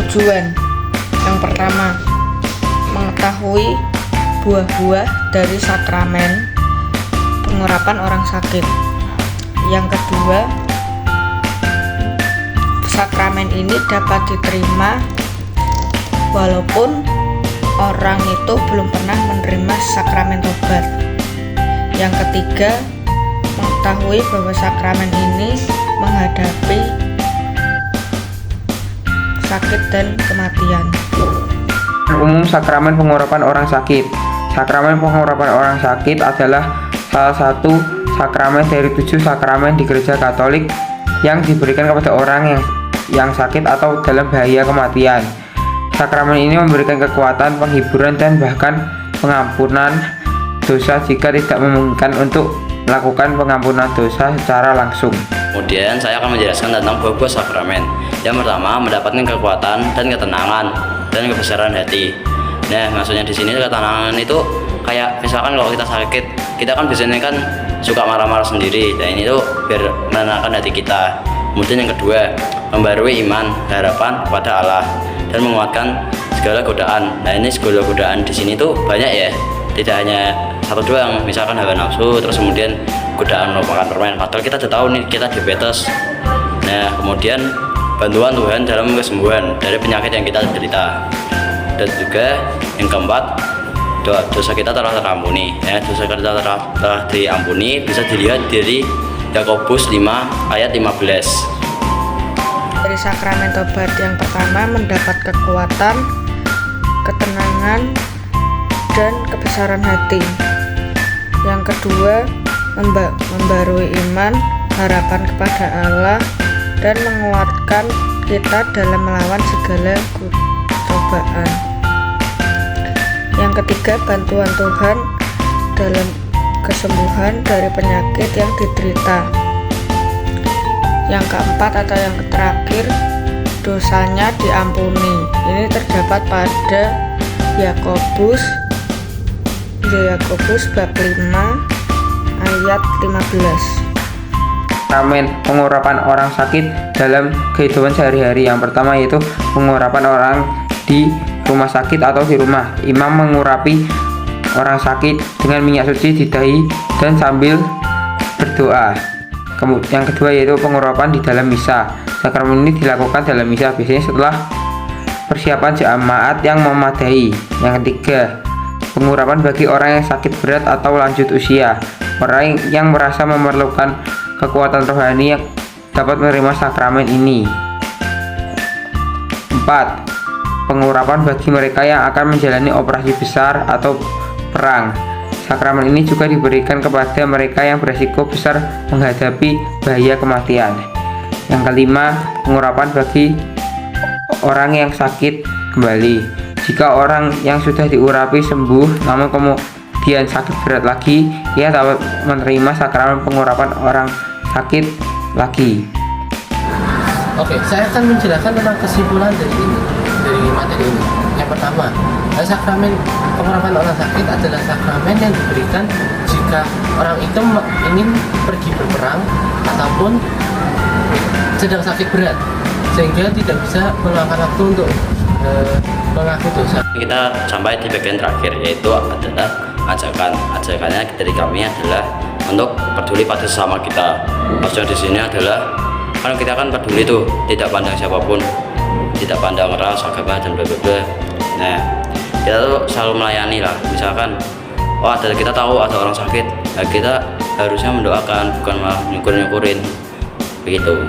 tujuan. Yang pertama, mengetahui buah-buah dari sakramen pengurapan orang sakit. Yang kedua, sakramen ini dapat diterima walaupun orang itu belum pernah menerima sakramen tobat. Yang ketiga, mengetahui bahwa sakramen ini menghadapi sakit dan kematian. Umum sakramen pengurapan orang sakit. Sakramen pengurapan orang sakit adalah salah satu sakramen dari 7 sakramen di Gereja Katolik yang diberikan kepada orang yang sakit atau dalam bahaya kematian. Sakramen ini memberikan kekuatan, penghiburan, dan bahkan pengampunan dosa jika tidak memungkinkan untuk melakukan pengampunan dosa secara langsung. Kemudian saya akan menjelaskan tentang buah-buah sakramen. Yang pertama, mendapatkan kekuatan dan ketenangan dan kebesaran hati. Nah, maksudnya di sini ketenangan itu kayak misalkan kalau kita sakit, kita kan biasanya kan suka marah-marah sendiri. Nah, ini tuh biar menenangkan hati kita. Kemudian yang kedua, membarui iman, harapan kepada Allah dan menguatkan segala godaan. Nah, ini segala godaan di sini tuh banyak ya. Tidak hanya satu doang, misalkan hawa nafsu, terus kemudian godaan makan permen. Padahal kita sudah tahu nih kita diabetes. Nah, kemudian bantuan Tuhan dalam kesembuhan dari penyakit yang kita derita. Dan juga yang keempat, dosa kita telah terampuni. Dosa kita telah diampuni bisa dilihat dari Yakobus 5 ayat 15. Dari sakramen tobat, yang pertama mendapat kekuatan, ketenangan, dan kebesaran hati. Yang kedua, membarui iman, harapan kepada Allah, dan menguatkan kita dalam melawan segala cobaan. Yang ketiga, bantuan Tuhan dalam kesembuhan dari penyakit yang diderita. Yang keempat atau yang terakhir, dosanya diampuni. Ini terdapat pada Yakobus bab 5 ayat 15. Sakramen pengurapan orang sakit dalam kehidupan sehari-hari. Yang pertama yaitu pengurapan orang di rumah sakit atau di rumah. Imam mengurapi orang sakit dengan minyak suci di dahi dan sambil berdoa. Yang kedua yaitu pengurapan di dalam misa. Sakramen ini dilakukan dalam misa biasanya setelah persiapan jemaat yang memadai. Yang ketiga, pengurapan bagi orang yang sakit berat atau lanjut usia. Orang yang merasa memerlukan kekuatan rohani yang dapat menerima sakramen ini. 4. Pengurapan bagi mereka yang akan menjalani operasi besar atau perang. Sakramen ini juga diberikan kepada mereka yang beresiko besar menghadapi bahaya kematian. Yang kelima, pengurapan bagi orang yang sakit kembali. Jika orang yang sudah diurapi sembuh namun kemudian sakit berat lagi, ia dapat menerima sakramen pengurapan orang sakit lagi. Oke, saya akan menjelaskan tentang kesimpulan dari materi ini. Yang pertama, sakramen pengurapan orang sakit adalah sakramen yang diberikan jika orang itu ingin pergi berperang ataupun sedang sakit berat, sehingga tidak bisa meluangkan waktu untuk mengaku dosa. Kita sampai di bagian terakhir, yaitu adalah ajakannya dari kami adalah untuk peduli pada sesama kita. Maksudnya di sini adalah kan kita kan peduli tuh, tidak pandang siapapun, tidak pandang ras, agama, dan bla bla bla. Nah, kita tuh selalu melayani lah. Misalkan kita tahu ada orang sakit, nah kita harusnya mendoakan, bukan malah nyukur-nyukurin begitu.